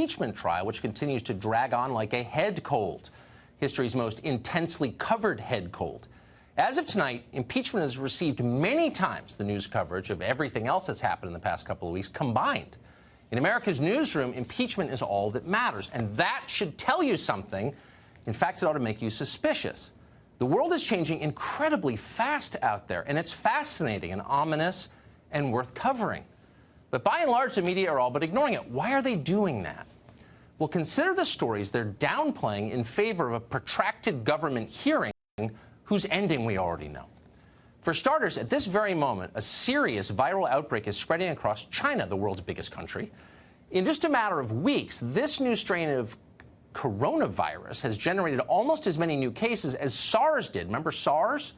impeachment trial, which continues to drag on like a head cold, history's most intensely covered head cold. As of tonight, impeachment has received many times the news coverage of everything else that's happened in the past couple of weeks combined. In America's newsroom, impeachment is all that matters, and that should tell you something. In fact, it ought to make you suspicious. The world is changing incredibly fast out there, and it's fascinating and ominous and worth covering. But by and large, the media are all but ignoring it. Why are they doing that? Well, consider the stories they're downplaying in favor of a protracted government hearing whose ending we already know. For starters, at this very moment, a serious viral outbreak is spreading across China, the world's biggest country. In just a matter of weeks, this new strain of coronavirus has generated almost as many new cases as SARS did. Remember SARS?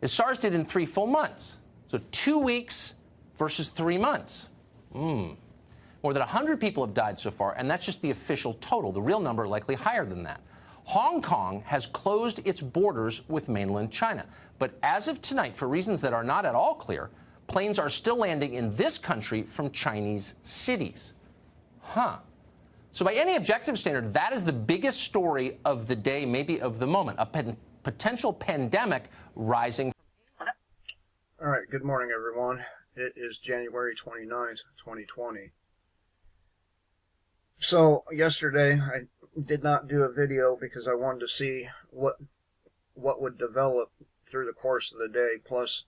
As SARS did in 3 full months. So 2 weeks versus 3 months. More than 100 people have died so far, and that's just the official total. The real number likely higher than that. Hong Kong has closed its borders with mainland China. But as of tonight, for reasons that are not at all clear, planes are still landing in this country from Chinese cities. So by any objective standard, that is the biggest story of the day, maybe of the moment, a potential pandemic rising. All right, good morning, everyone. It is January 29th, 2020. So yesterday I did not do a video because I wanted to see what would develop through the course of the day. Plus,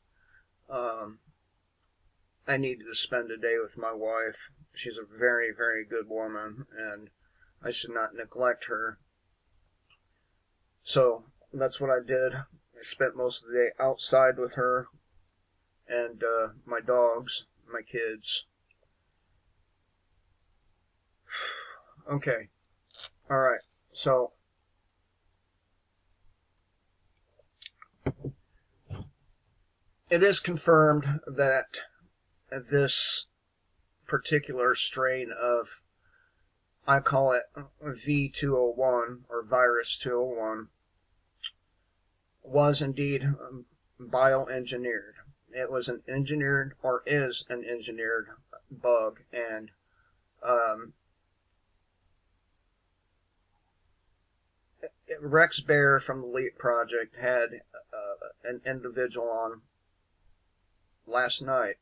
I needed to spend a day with my wife. She's a very, very good woman, and I should not neglect her. So that's what I did. I spent most of the day outside with her and my dogs, my kids. Okay. All right. So it is confirmed that this particular strain of, I call it V201 or virus 201, was indeed bioengineered. It was an engineered, or is an engineered bug, and Rex Bear from the LEAP Project had an individual on last night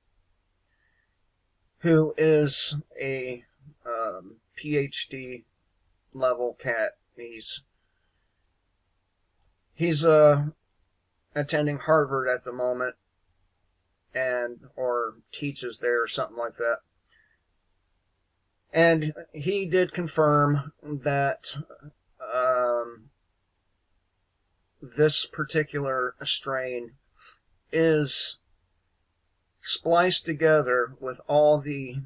who is a PhD level cat. He's attending Harvard at the moment, or teaches there or something like that. And he did confirm that this particular strain is spliced together with all the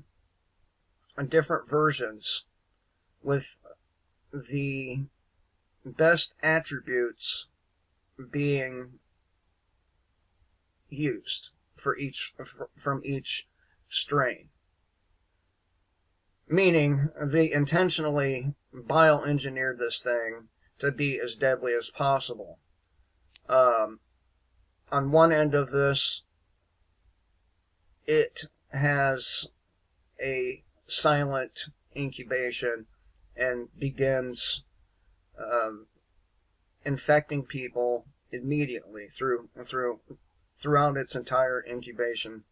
different versions, with the best attributes being used from each strain. Meaning they intentionally bioengineered this thing to be as deadly as possible. On one end of this, it has a silent incubation and begins infecting people immediately throughout its entire incubation.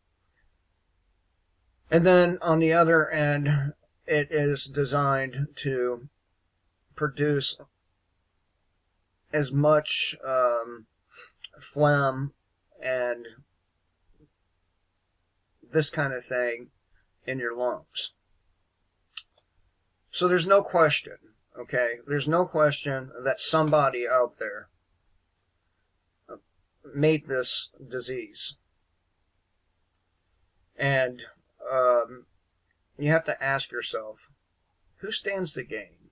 And then on the other end, it is designed to produce as much phlegm and this kind of thing in your lungs. So there's no question, okay? There's no question that somebody out there made this disease. And you have to ask yourself, who stands to gain?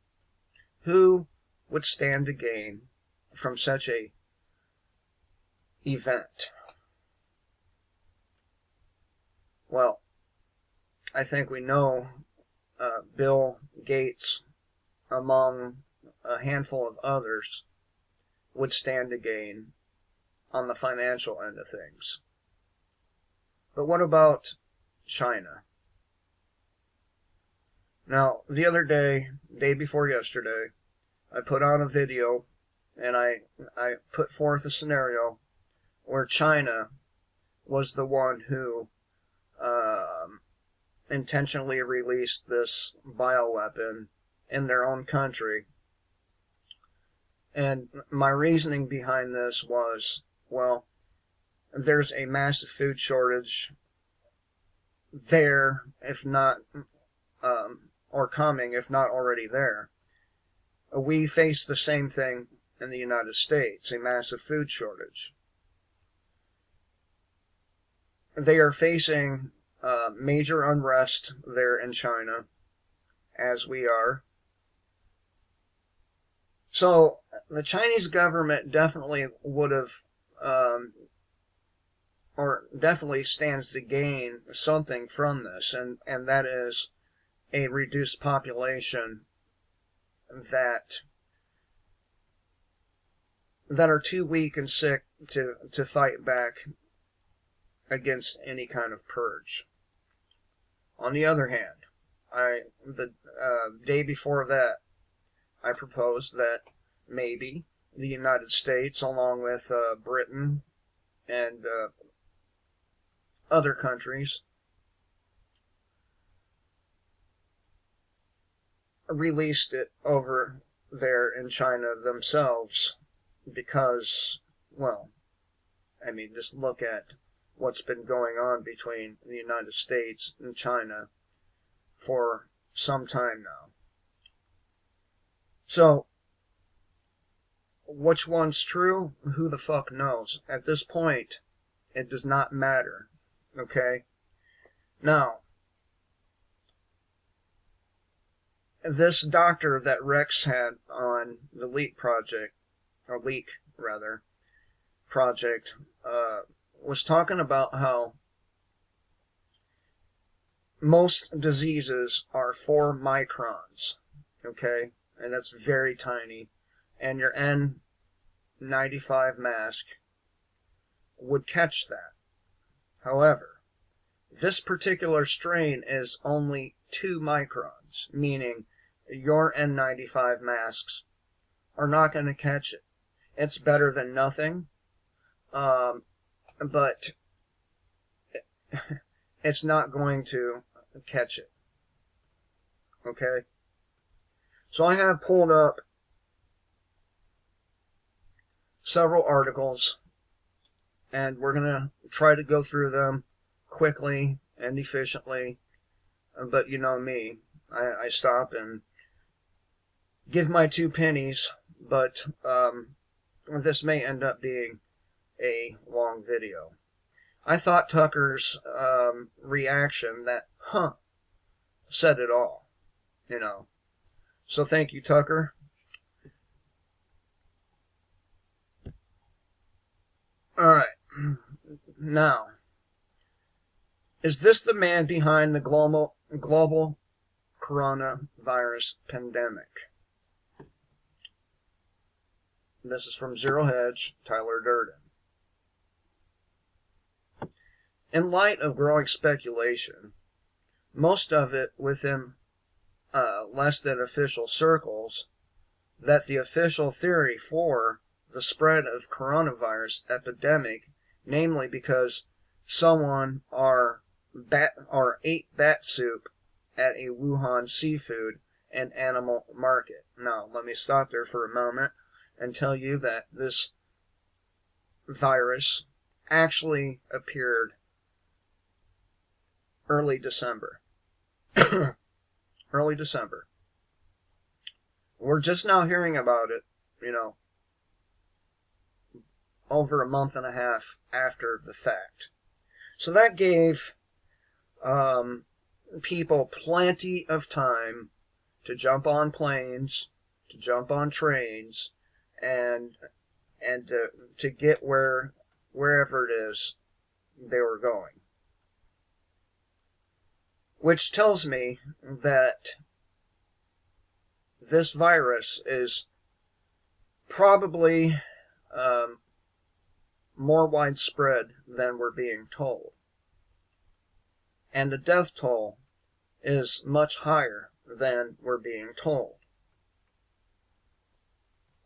Who would stand to gain from such a event? Well, I think we know Bill Gates, among a handful of others, would stand to gain on the financial end of things. But what about China? Now, the other day before yesterday, I put on a video and I put forth a scenario where China was the one who intentionally released this bioweapon in their own country. And my reasoning behind this was, well, there's a massive food shortage there, if not, or coming, if not already there. We face the same thing in the United States, a massive food shortage. They are facing major unrest there in China, as we are. So the Chinese government definitely would have, or definitely stands to gain something from this, and that is a reduced population that are too weak and sick to fight back against any kind of purge. On the other hand, the day before that, I proposed that maybe the United States, along with Britain and other countries, released it over there in China themselves because, well, I mean, just look at what's been going on between the United States and China for some time now. So, which one's true? Who the fuck knows? At this point, it does not matter. Okay? Now, this doctor that Rex had on the Leak Project, was talking about how most diseases are 4 microns, okay? And that's very tiny. And your N95 mask would catch that. However, this particular strain is only 2 microns, meaning your N95 masks are not going to catch it. It's better than nothing, but it's not going to catch it. Okay? So I have pulled up several articles, and we're going to try to go through them quickly and efficiently. But you know me, I stop and give my 2 pennies, but this may end up being a long video. I thought Tucker's reaction, that said it all, you know. So thank you, Tucker. Alright, now, is this the man behind the global coronavirus pandemic? This is from Zero Hedge, Tyler Durden. In light of growing speculation, most of it within less than official circles, that the official theory for the spread of coronavirus epidemic, namely because someone ate bat soup at a Wuhan seafood and animal market. Now, let me stop there for a moment and tell you that this virus actually appeared early December. Early December. We're just now hearing about it, you know, over a month and a half after the fact. So that gave people plenty of time to jump on planes, to jump on trains, and to get wherever it is they were going. Which tells me that this virus is probably more widespread than we're being told. And the death toll is much higher than we're being told.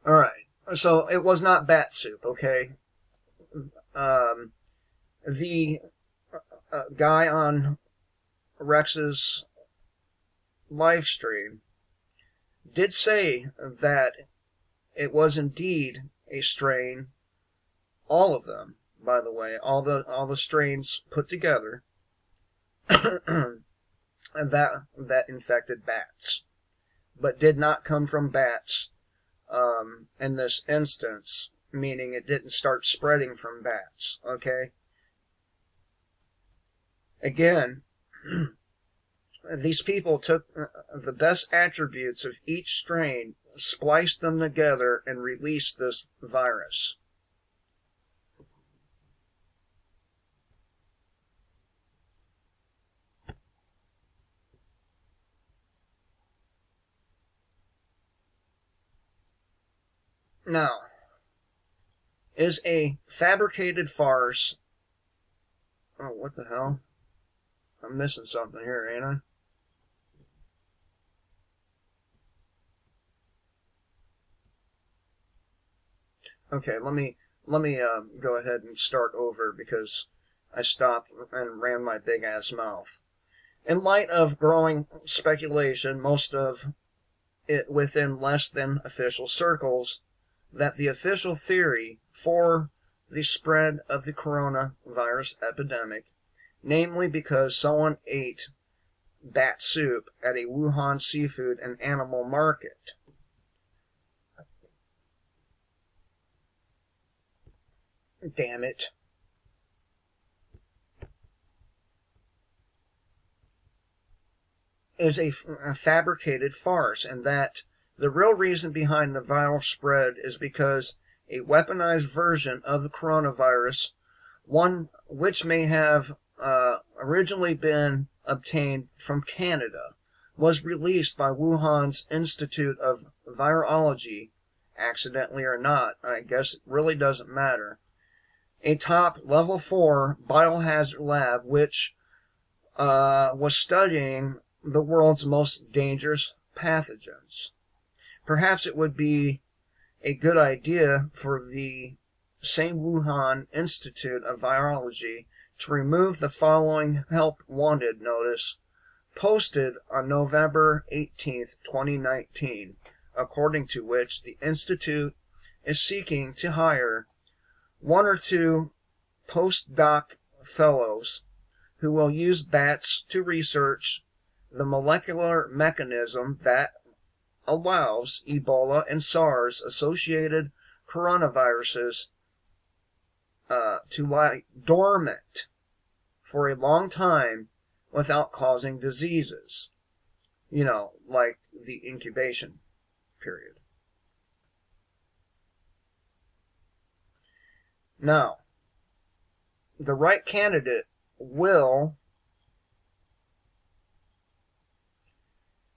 Alright, so it was not bat soup, okay? The guy on Rex's live stream did say that it was indeed a strain, all of them, by the way, all the strains put together, that infected bats, but did not come from bats in this instance, meaning it didn't start spreading from bats, okay? Again, these people took the best attributes of each strain, spliced them together, and released this virus. Now, is a fabricated farce... Oh, what the hell? I'm missing something here, ain't I? Okay, let me go ahead and start over because I stopped and ran my big ass mouth. In light of growing speculation, most of it within less than official circles, that the official theory for the spread of the coronavirus epidemic, namely because someone ate bat soup at a Wuhan seafood and animal market, damn it, is a fabricated farce, and that the real reason behind the viral spread is because a weaponized version of the coronavirus, one which may have originally been obtained from Canada, was released by Wuhan's Institute of Virology, accidentally or not, I guess it really doesn't matter, a top level 4 biohazard lab which was studying the world's most dangerous pathogens. Perhaps it would be a good idea for the same Wuhan Institute of Virology to remove the following help wanted notice posted on November 18th, 2019, according to which the Institute is seeking to hire 1 or 2 postdoc fellows who will use bats to research the molecular mechanism that allows Ebola and SARS-associated coronaviruses to lie dormant for a long time without causing diseases. You know, like the incubation period. Now, the right candidate will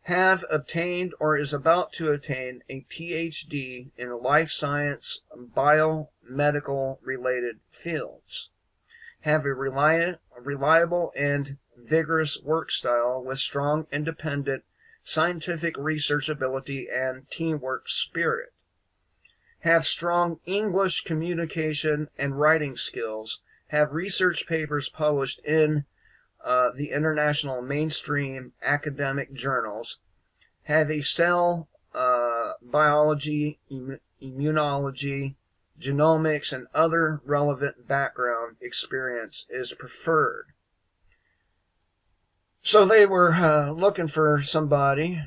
have obtained or is about to attain a PhD in life science, biomedical related fields, have a reliable and vigorous work style with strong independent scientific research ability and teamwork spirit, have strong English communication and writing skills, have research papers published in the international mainstream academic journals, have a cell biology, immunology, genomics, and other relevant background experience is preferred. So they were looking for somebody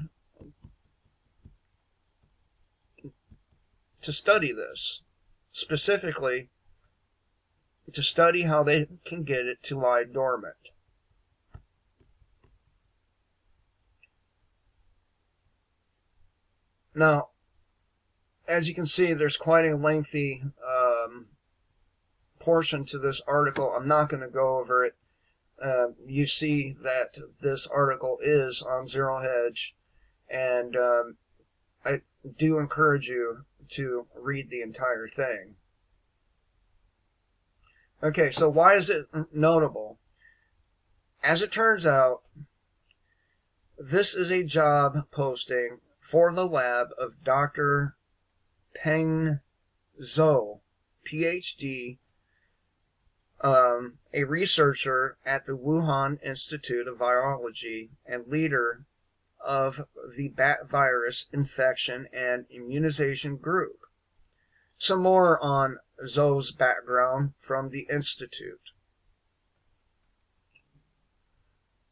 to study this, specifically to study how they can get it to lie dormant. Now, as you can see, there's quite a lengthy portion to this article. I'm not going to go over it. You see that this article is on Zero Hedge, and I do encourage you to read the entire thing. Okay, so why is it notable? As it turns out, This is a job posting for the lab of Dr. Peng Zhou, PhD, a researcher at the Wuhan Institute of Virology and leader of the bat virus infection and immunization group. Some more on Zhou's background from the Institute.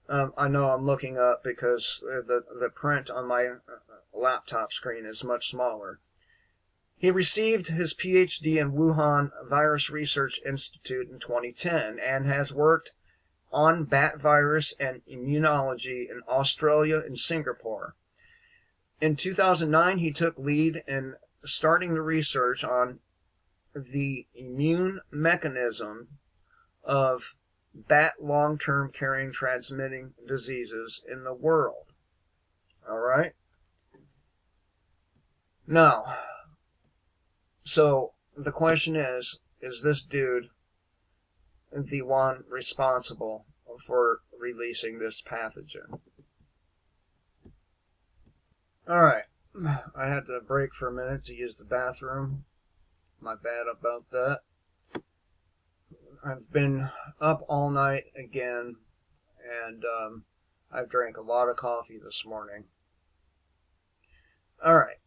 I know I'm looking up because the print on my laptop screen is much smaller. He received his PhD in Wuhan Virus Research Institute in 2010 and has worked on bat virus and immunology in Australia and Singapore. In 2009, he took lead in starting the research on the immune mechanism of bat long-term carrying transmitting diseases in the world. All right? Now, so the question is this dude the one responsible for releasing this pathogen? All right. I had to break for a minute to use the bathroom. My bad about that. I've been up all night again, and I've drank a lot of coffee this morning. All right.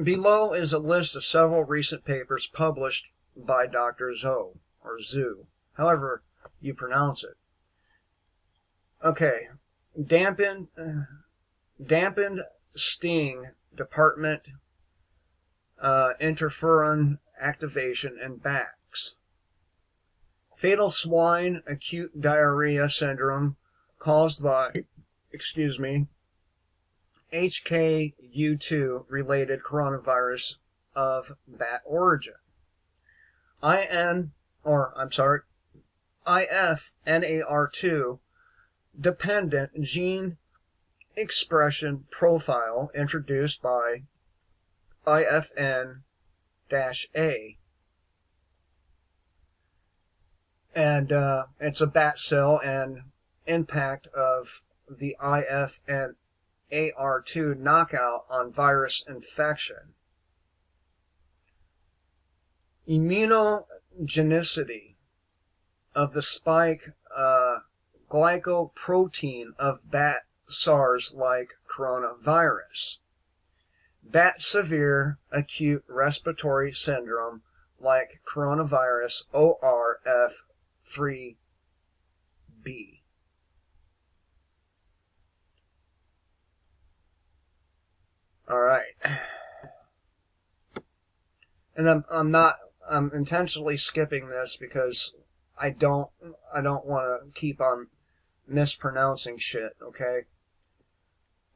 Below is a list of several recent papers published by Dr. Zhou, or Zhu, however you pronounce it. Okay. Dampened sting department interferon activation in bats. Fatal swine acute diarrhea syndrome caused by, HKU2 related coronavirus of bat origin. IFNAR2 dependent gene expression profile introduced by IFN-A. And it's a bat cell, and impact of the IFNAR2 knockout on virus infection. Immunogenicity of the spike glycoprotein of bat SARS-like coronavirus. Bat severe acute respiratory syndrome like coronavirus ORF3B. All right. And I'm intentionally skipping this because I don't want to keep on mispronouncing shit, okay?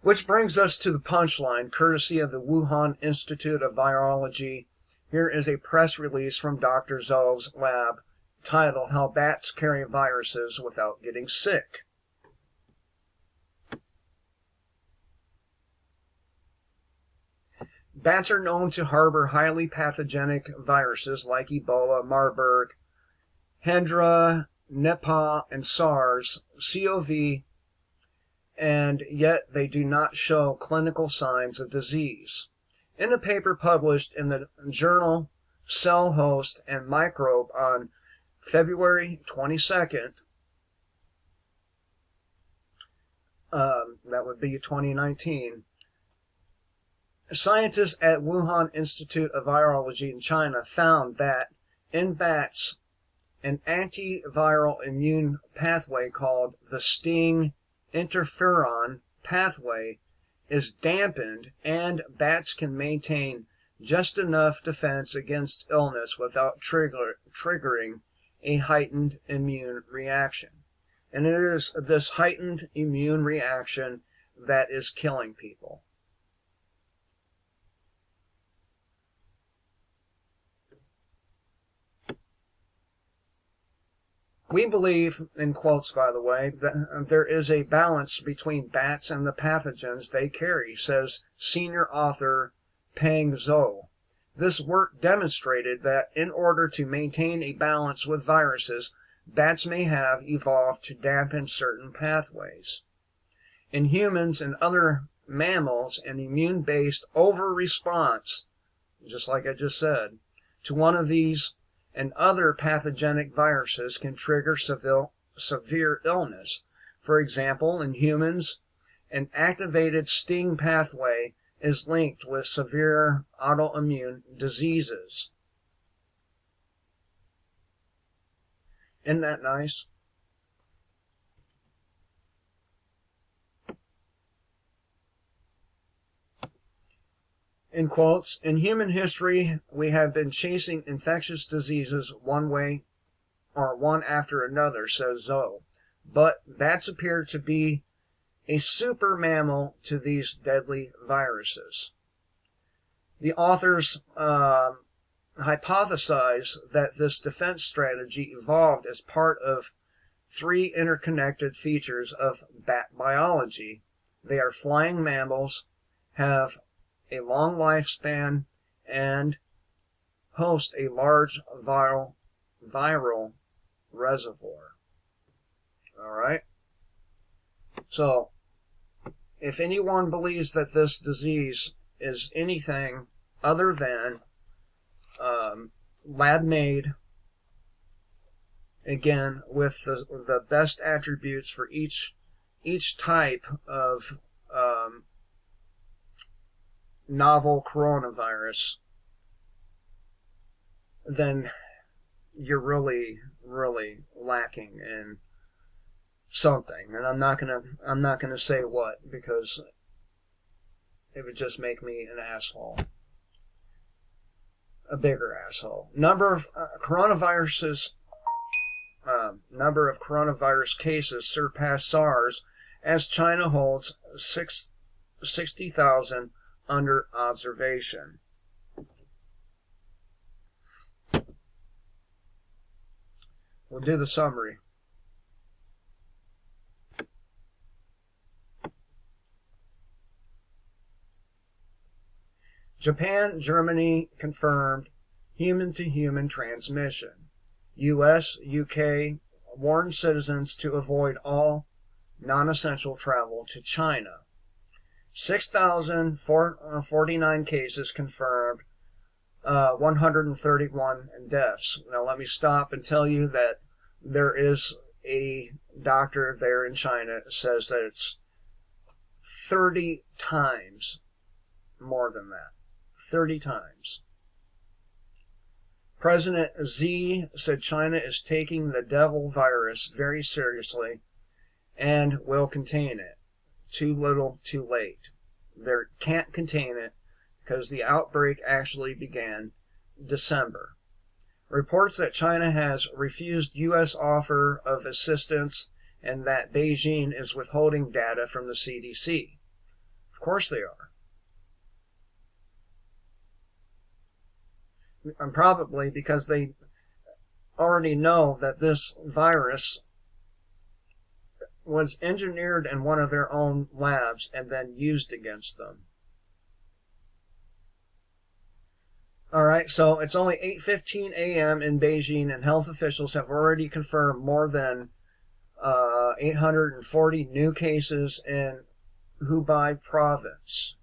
Which brings us to the punchline, courtesy of the Wuhan Institute of Virology. Here is a press release from Dr. Zhou's lab titled How Bats Carry Viruses Without Getting Sick. Bats are known to harbor highly pathogenic viruses like Ebola, Marburg, Hendra, Nipah, and SARS, CoV, and yet they do not show clinical signs of disease. In a paper published in the journal Cell Host and Microbe on February 22nd, that would be 2019, scientists at Wuhan Institute of Virology in China found that in bats, an antiviral immune pathway called the sting interferon pathway is dampened, and bats can maintain just enough defense against illness without triggering a heightened immune reaction. And it is this heightened immune reaction that is killing people. We believe, in quotes by the way, that there is a balance between bats and the pathogens they carry, says senior author Peng Zhou. This work demonstrated that in order to maintain a balance with viruses, bats may have evolved to dampen certain pathways. In humans and other mammals, an immune-based over-response, just like I just said, to one of these and other pathogenic viruses can trigger severe illness. For example, in humans, an activated STING pathway is linked with severe autoimmune diseases. Isn't that nice? In quotes, in human history, we have been chasing infectious diseases one way or one after another, says Zoe. But bats appear to be a super mammal to these deadly viruses. The authors hypothesize that this defense strategy evolved as part of three interconnected features of bat biology. They are flying mammals, have a long lifespan, and host a large viral reservoir. All right? So, if anyone believes that this disease is anything other than lab-made, again, with the best attributes for each type of novel coronavirus, then you're really, really lacking in something. And I'm not gonna say what, because it would just make me an asshole. A bigger asshole. Number of coronavirus cases surpass SARS as China holds 60,000 under observation. We'll do the summary. Japan, Germany confirmed human-to-human transmission. U.S., UK warned citizens to avoid all non-essential travel to China. 6,049 cases confirmed, 131 deaths. Now let me stop and tell you that there is a doctor there in China that says that it's 30 times more than that. 30 times. President Xi said China is taking the devil virus very seriously and will contain it. Too little, too late. They can't contain it because the outbreak actually began December. Reports that China has refused U.S. offer of assistance and that Beijing is withholding data from the CDC. Of course they are. And probably because they already know that this virus was engineered in one of their own labs and then used against them. Alright, so it's only 8:15 a.m. in Beijing, and health officials have already confirmed more than 840 new cases in Hubei province.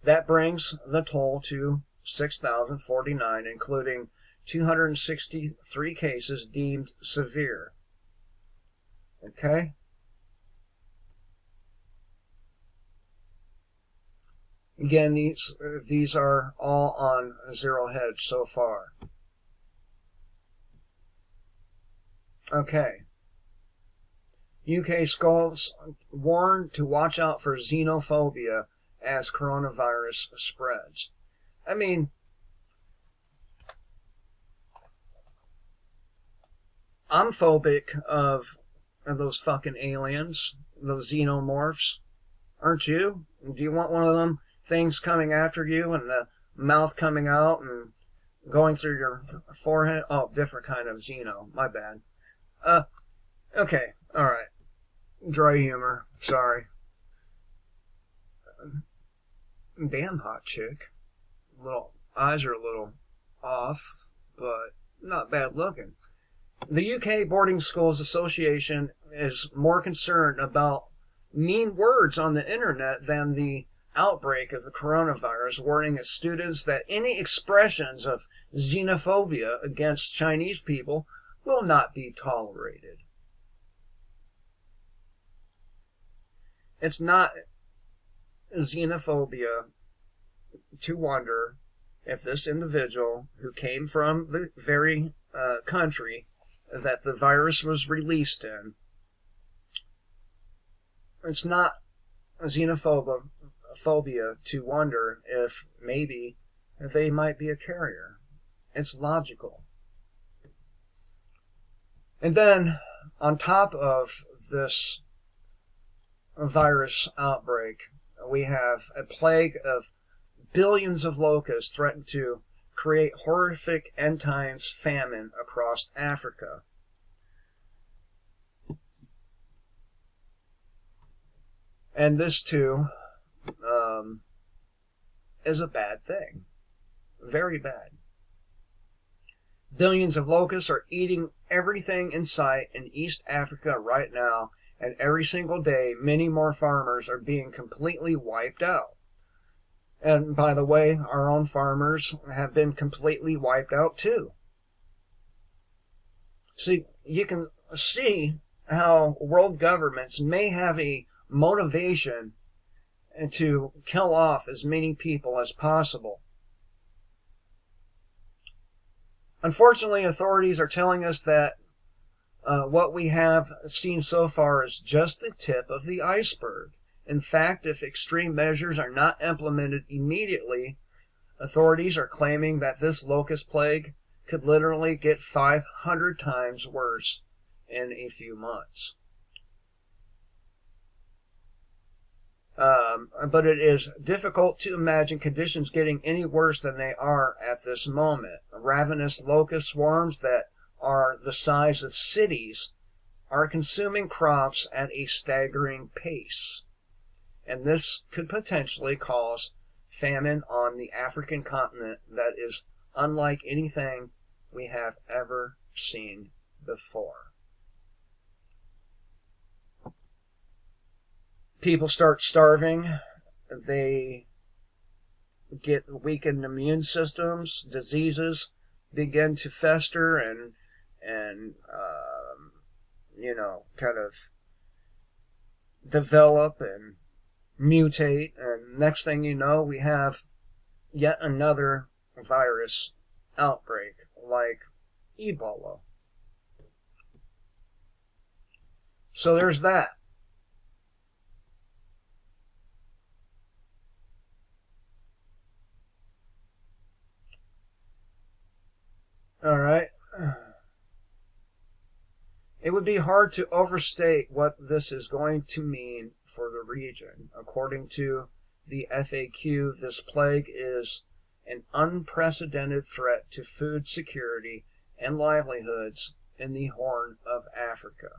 That brings the toll to 6,049, including 263 cases deemed severe. Okay? Again, these are all on Zero Hedge so far. Okay. UK schools warned to watch out for xenophobia as coronavirus spreads. I mean, I'm phobic of those fucking aliens, those xenomorphs. Aren't you? Do you want one of them things coming after you and the mouth coming out and going through your forehead? Oh, different kind of xeno. My bad. Okay. Alright. Dry humor. Sorry. Damn hot chick. Little eyes are a little off, but not bad looking. The UK Boarding Schools Association is more concerned about mean words on the internet than the outbreak of the coronavirus, warning its students that any expressions of xenophobia against Chinese people will not be tolerated. It's not xenophobia to wonder if this individual who came from the very country that the virus was released in, it's not xenophobia to wonder if maybe they might be a carrier. It's logical. And then, on top of this virus outbreak, we have a plague of billions of locusts threaten to create horrific end times famine across Africa. And this too is a bad thing. Very bad. Billions of locusts are eating everything in sight in East Africa right now, and every single day many more farmers are being completely wiped out. And by the way, our own farmers have been completely wiped out too. See, you can see how world governments may have a motivation to kill off as many people as possible. Unfortunately, authorities are telling us that what we have seen so far is just the tip of the iceberg. In fact, if extreme measures are not implemented immediately, authorities are claiming that this locust plague could literally get 500 times worse in a few months. But it is difficult to imagine conditions getting any worse than they are at this moment. Ravenous locust swarms that are the size of cities are consuming crops at a staggering pace. And this could potentially cause famine on the African continent that is unlike anything we have ever seen before. People start starving, they get weakened immune systems, diseases begin to fester and kind of develop and mutate, and next thing you know, we have yet another virus outbreak like Ebola. So there's that. All right. It would be hard to overstate what this is going to mean for the region. According to the FAQ, this plague is an unprecedented threat to food security and livelihoods in the Horn of Africa.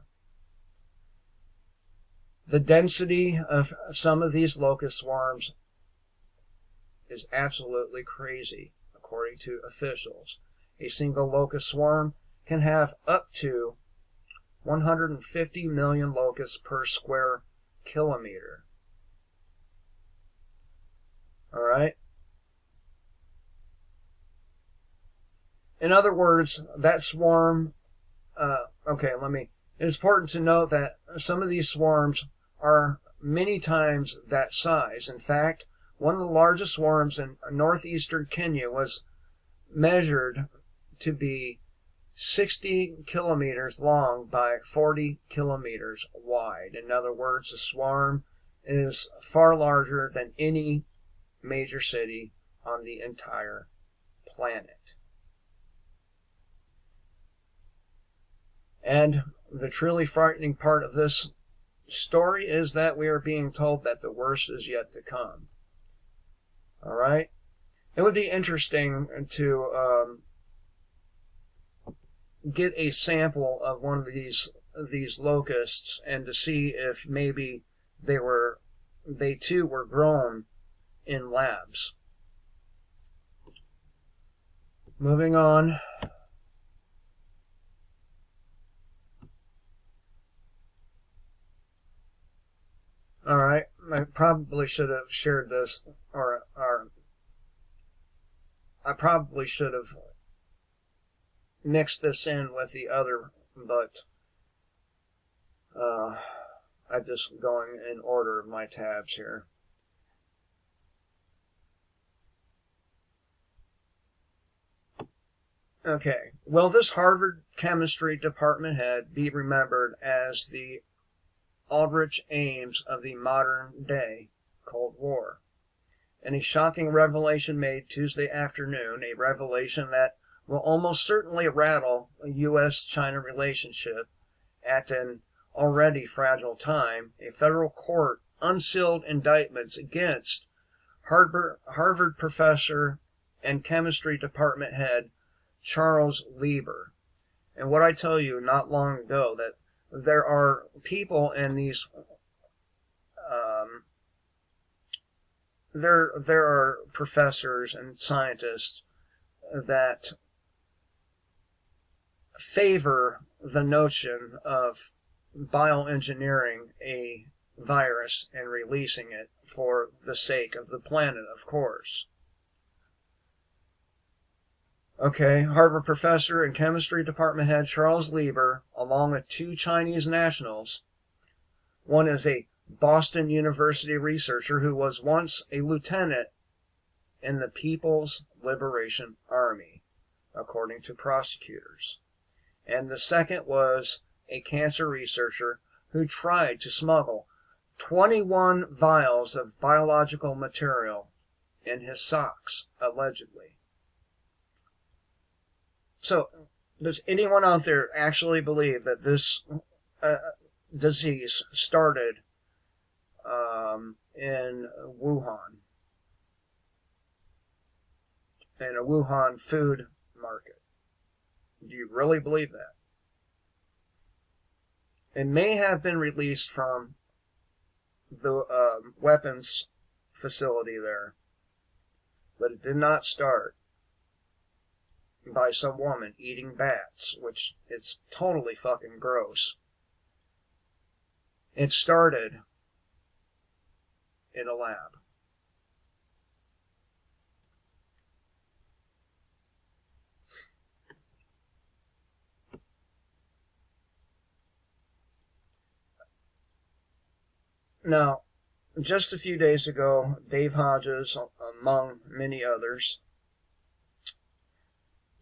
The density of some of these locust swarms is absolutely crazy, according to officials. A single locust swarm can have up to 150 million locusts per square kilometer. All right? In other words, that swarm, it's important to note that some of these swarms are many times that size. In fact, one of the largest swarms in northeastern Kenya was measured to be 60 kilometers long by 40 kilometers wide. In other words, the swarm is far larger than any major city on the entire planet. And the truly frightening part of this story is that we are being told that the worst is yet to come. All right? It would be interesting to get a sample of one of these locusts and to see if maybe they too were grown in labs. Moving on. All right, I probably should have shared this, or I probably should have mixed this in with the other, but I'm just going in order of my tabs here. Okay, will this Harvard chemistry department head be remembered as the Aldrich Ames of the modern day Cold War? In a shocking revelation made Tuesday afternoon, a revelation that will almost certainly rattle a U.S.-China relationship at an already fragile time, a federal court unsealed indictments against Harvard professor and chemistry department head Charles Lieber. And what I tell you not long ago, that there are people in these there are professors and scientists that favor the notion of bioengineering a virus and releasing it for the sake of the planet, of course. Okay, Harvard professor and chemistry department head Charles Lieber, along with two Chinese nationals. One is a Boston University researcher who was once a lieutenant in the People's Liberation Army, according to prosecutors. And the second was a cancer researcher who tried to smuggle 21 vials of biological material in his socks, allegedly. So, does anyone out there actually believe that this disease started in Wuhan, in a Wuhan food market? Do you really believe that? It may have been released from the weapons facility there, but it did not start by some woman eating bats, which it's totally fucking gross. It started in a lab. Now, just a few days ago, Dave Hodges, among many others,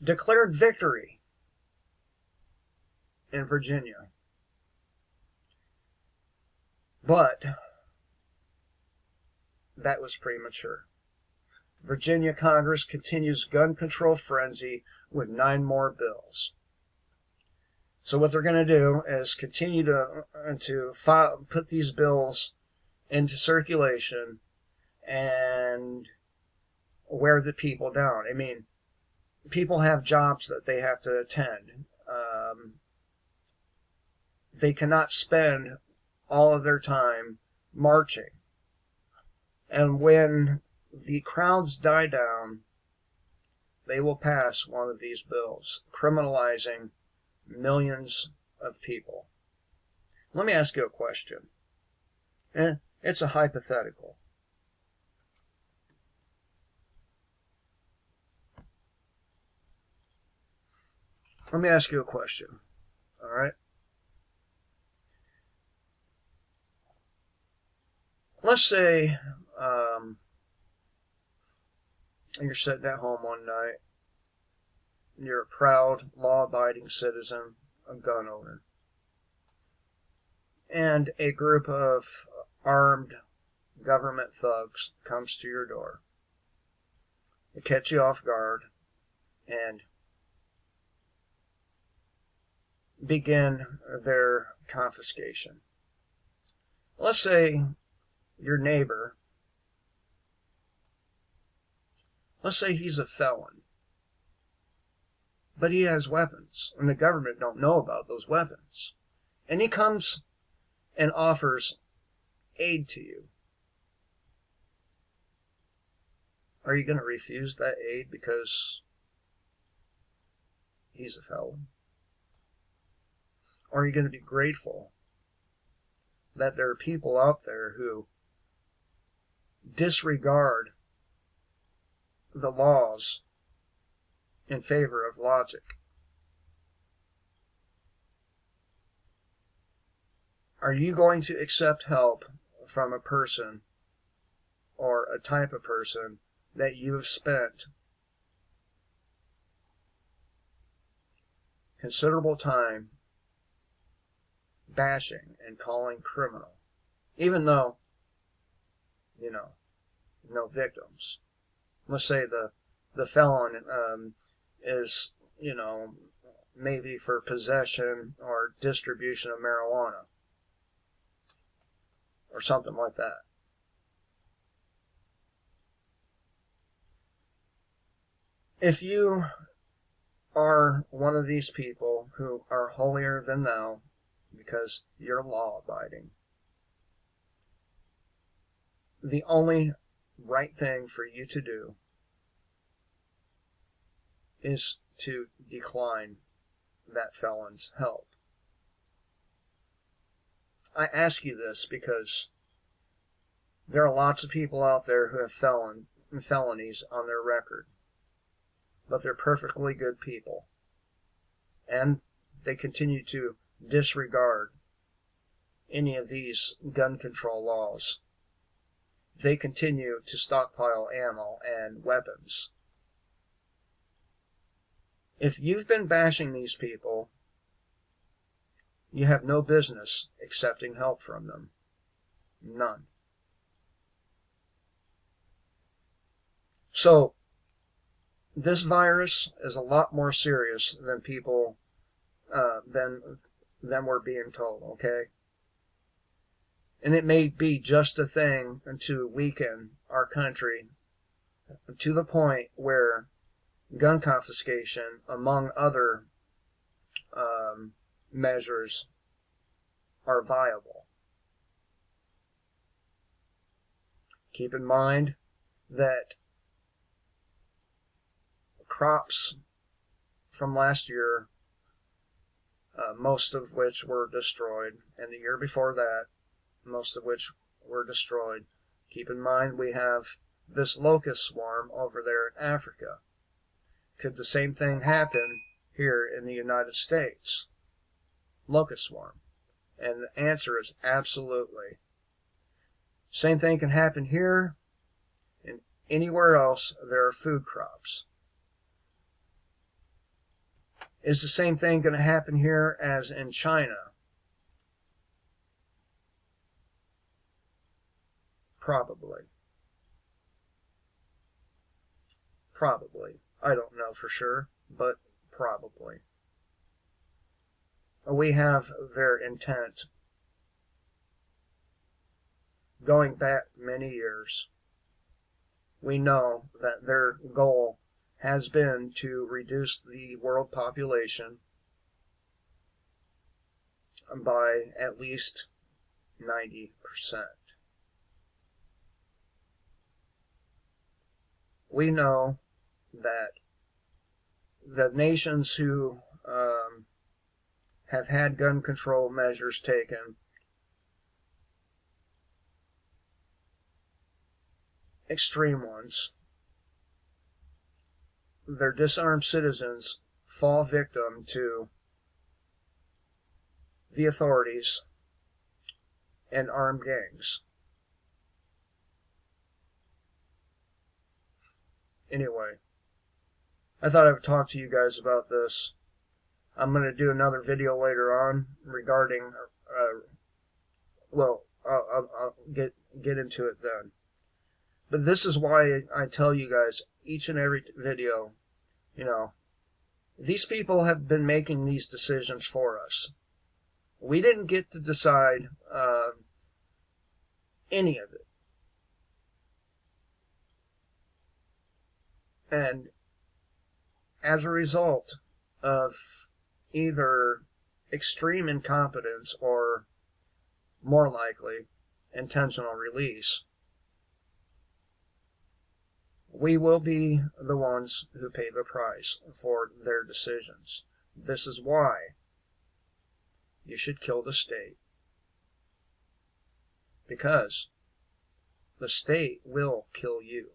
declared victory in Virginia. But that was premature. Virginia Congress continues gun control frenzy with 9 more bills. So what they're going to do is continue to put these bills into circulation and wear the people down. I mean, people have jobs that they have to attend. They cannot spend all of their time marching. And when the crowds die down, they will pass one of these bills, criminalizing millions of people. Let me ask you a question. It's a hypothetical. Let me ask you a question. All right? Let's say you're sitting at home one night. You're a proud, law-abiding citizen, a gun owner. And a group of armed government thugs comes to your door. They catch you off guard and begin their confiscation. Let's say your neighbor, let's say he's a felon, but he has weapons, and the government don't know about those weapons. And he comes and offers aid to you. Are you going to refuse that aid because he's a felon? Or are you going to be grateful that there are people out there who disregard the laws in favor of logic. Are you going to accept help from a person or a type of person that you have spent considerable time bashing and calling criminal, even though, no victims? Let's say the felon is, maybe for possession or distribution of marijuana or something like that. If you are one of these people who are holier than thou because you're law-abiding, the only right thing for you to do is to decline that felon's help. I ask you this because there are lots of people out there who have felonies on their record, but they're perfectly good people, and they continue to disregard any of these gun control laws. They continue to stockpile ammo and weapons. If you've been bashing these people, you have no business accepting help from them. None. So, this virus is a lot more serious than people, than we're being told, okay? And it may be just a thing to weaken our country to the point where gun confiscation, among other measures, are viable. Keep in mind that crops from last year, most of which were destroyed, and the year before that, most of which were destroyed. Keep in mind we have this locust swarm over there in Africa. Could the same thing happen here in the United States? Locust swarm. And the answer is absolutely. Same thing can happen here and anywhere else there are food crops. Is the same thing going to happen here as in China? Probably. Probably. I don't know for sure, but probably. We have their intent going back many years. We know that their goal has been to reduce the world population by at least 90%. We know that the nations who have had gun control measures taken, extreme ones, their disarmed citizens fall victim to the authorities and armed gangs. Anyway, I thought I would talk to you guys about this. I'm going to do another video later on regarding, I'll get into it then. But this is why I tell you guys each and every video, these people have been making these decisions for us. We didn't get to decide any of it. And as a result of either extreme incompetence or, more likely, intentional release, we will be the ones who pay the price for their decisions. This is why you should kill the state. because the state will kill you.